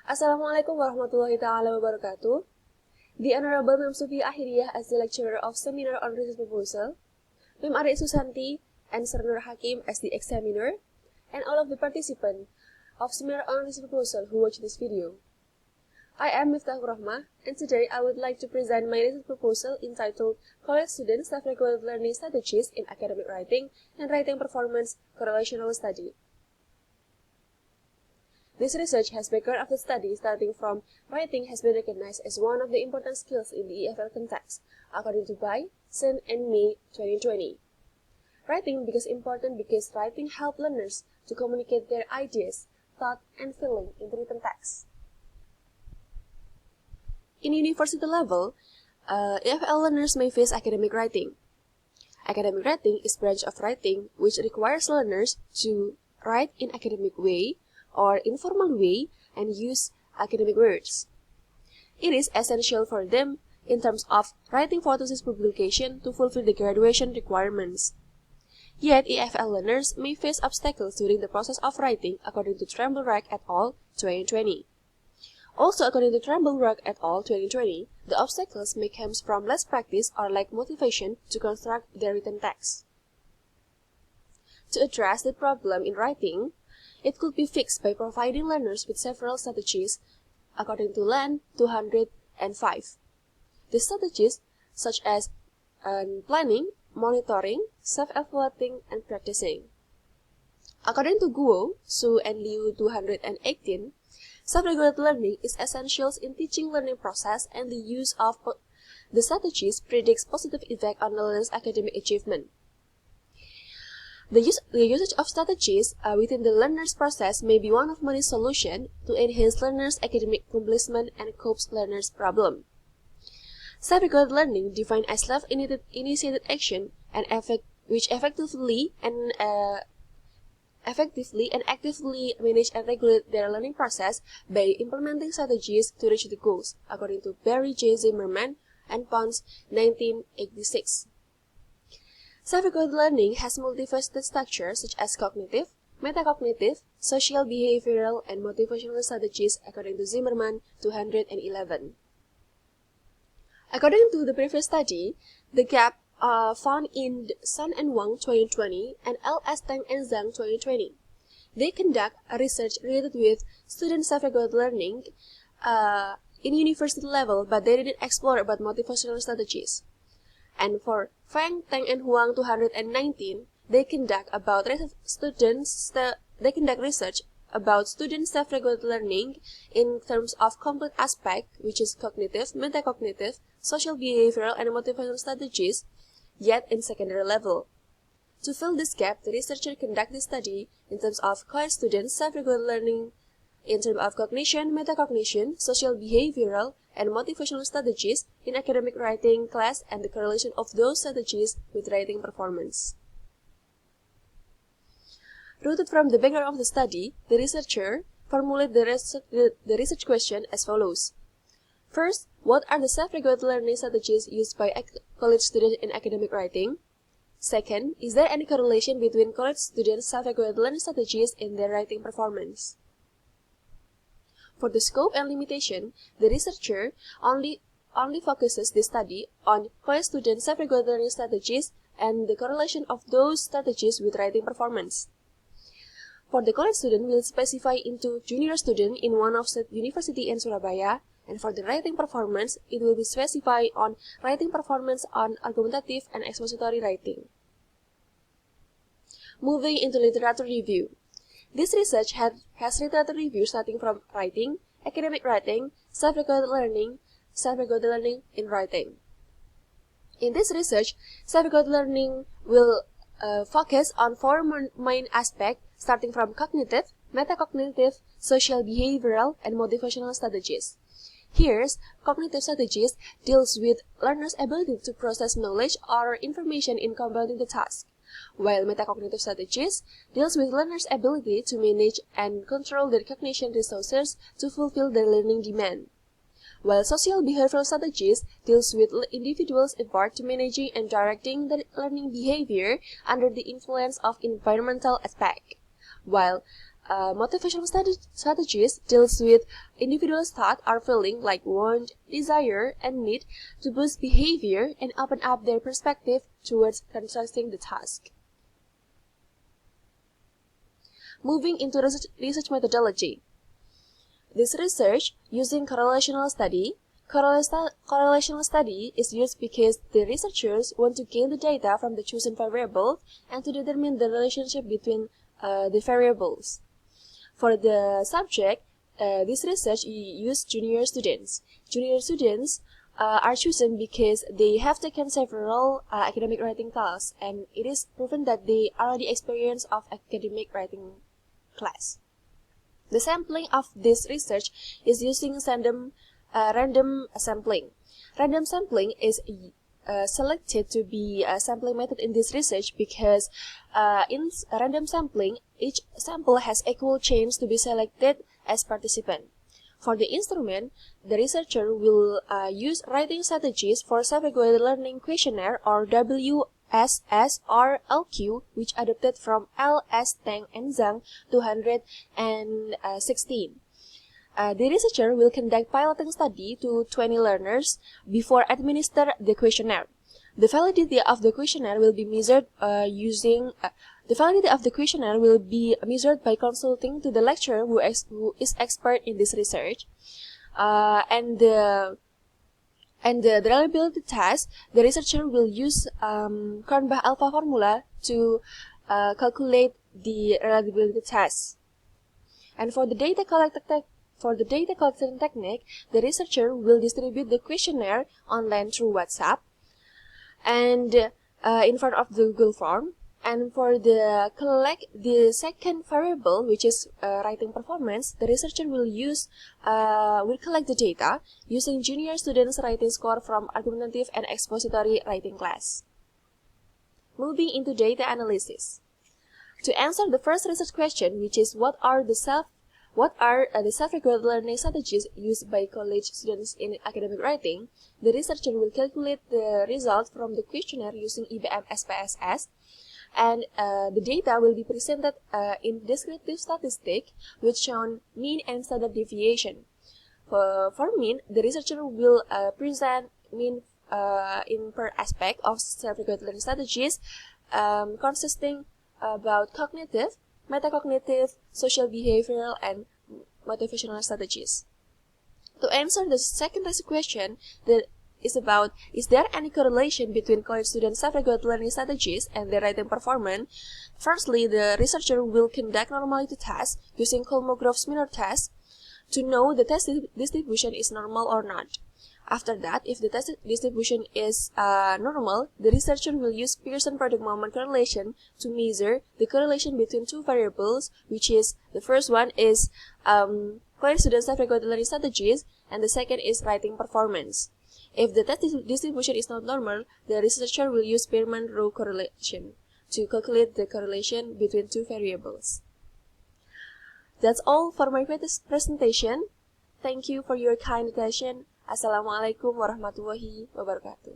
Assalamualaikum warahmatullahi ta'ala wabarakatuh. The Honorable Ma'am Sufi Ahiriyah as the lecturer of Seminar on Research Proposal, Ma'am Ari Susanti and Sir Nur Hakim as the examiner, and all of the participants of Seminar on Research Proposal who watch this video. I am Miftaachur Rochmah, and today I would like to present my research proposal entitled College Students Self-Regulated Learning Strategies in Academic Writing and Writing Performance Correlational Study. This research has background of the study starting from writing has been recognized as one of the important skills in the EFL context, according to Bai, Sen, and May 2020. Writing becomes important because writing helps learners to communicate their ideas, thought, and feeling in written text. In university level, EFL learners may face academic writing. Academic writing is a branch of writing which requires learners to write in academic way or informal way and use academic words. It is essential for them in terms of writing for thesis publication to fulfill the graduation requirements. Yet, EFL learners may face obstacles during the process of writing, according to Tremble-Wright et al. 2020. Also, according to Tremble-Wright et al. 2020, the obstacles may come from less practice or lack motivation to construct their written text. To address the problem in writing, it could be fixed by providing learners with several strategies, according to LAN 205. These strategies, such as planning, monitoring, self-evaluating, and practicing. According to Guo, Su, and Liu 218, self-regulated learning is essential in teaching learning process, and the use of the strategies predicts positive effect on the learner's academic achievement. The usage of strategies within the learner's process may be one of many solutions to enhance learners' academic accomplishment and cope learners' problem. Self-regulated learning, defined as self-initiated action and which effectively and actively manage and regulate their learning process by implementing strategies to reach the goals, according to Barry J. Zimmerman and Pons, 1986. Self-regulated learning has multifaceted structures such as cognitive, metacognitive, social, behavioral, and motivational strategies, according to Zimmerman 211. According to the previous study, the gap found in Sun and Wang 2020 and L.S. Tang and Zhang 2020. They conduct a research related with student self-regulated learning in university level, but they didn't explore about motivational strategies. And for Fang, Tang, and Huang 219, they conduct research about student self-regulated learning in terms of complete aspect, which is cognitive, metacognitive, social, behavioral, and motivational strategies, yet in secondary level. To fill this gap, the researcher conduct this study in terms of college students self-regulated learning in terms of cognition, metacognition, social, behavioral, and motivational strategies in academic writing class and the correlation of those strategies with writing performance. Rooted from the background of the study, the researcher formulated the research question as follows. First, what are the self-regulated learning strategies used by college students in academic writing? Second, is there any correlation between college students' self-regulated learning strategies in their writing performance? For the scope and limitation, the researcher only focuses the study on college student self-regulated learning strategies and the correlation of those strategies with writing performance. For the college student, we'll specify into junior student in one of the university in Surabaya, and for the writing performance, it will be specified on writing performance on argumentative and expository writing. Moving into literature review. This research has literature review starting from writing, academic writing, self-regulated learning in writing. In this research, self-regulated learning will focus on four main aspects starting from cognitive, metacognitive, social, behavioral, and motivational strategies. Here's cognitive strategies deals with learners' ability to process knowledge or information in completing the task, while metacognitive strategies deals with learners' ability to manage and control their cognition resources to fulfill their learning demand, while social behavioral strategies deals with individuals' effort to managing and directing their learning behavior under the influence of environmental aspect, while Motivational strategies deals with individuals' thought or feeling like want, desire, and need to boost behavior and open up their perspective towards constructing the task. Moving into research methodology. This research using correlational study. Correlational study is used because the researchers want to gain the data from the chosen variable and to determine the relationship between the variables. For the subject, this research used junior students. Junior students are chosen because they have taken several academic writing tasks, and it is proven that they already experienced of academic writing class. The sampling of this research is using random sampling. Random sampling is selected to be a sampling method in this research because in random sampling, each sample has equal chance to be selected as participant. For the instrument, the researcher will use writing strategies for self-regulated learning questionnaire or WSS/LQ, which adapted from LS Teng and Zhang 216. The researcher will conduct piloting study to 20 learners before administer the questionnaire. The validity of the questionnaire will be measured by consulting to the lecturer who is expert in this research, and the reliability test. The researcher will use Kornbach-Alpha formula to calculate the reliability test. And for the data collection technique, the researcher will distribute the questionnaire online through WhatsApp and in front of the Google form. And for the second variable, which is writing performance, the researcher will collect the data using junior students' writing score from argumentative and expository writing class. Moving into data analysis. To answer the first research question, which is what are the self-regulated learning strategies used by college students in academic writing, the researcher will calculate the results from the questionnaire using IBM SPSS, and the data will be presented in descriptive statistic, which shown mean and standard deviation. For mean, the researcher will present mean in per aspect of self-regulated learning strategies, consisting about cognitive, metacognitive, social behavioral, and motivational strategies. To answer the second research question, that is about, is there any correlation between college students' self-regulated learning strategies and their writing performance? Firstly, the researcher will conduct normality tests using Kolmogorov-Smirnov test to know the test distribution is normal or not. After that, if the test distribution is normal, the researcher will use Pearson product moment correlation to measure the correlation between two variables, which is, the first one is college students' self-regulated learning strategies, and the second is writing performance. If the test distribution is not normal, the researcher will use Spearman-Rho correlation to calculate the correlation between two variables. That's all for my presentation. Thank you for your kind attention. Assalamualaikum warahmatullahi wabarakatuh.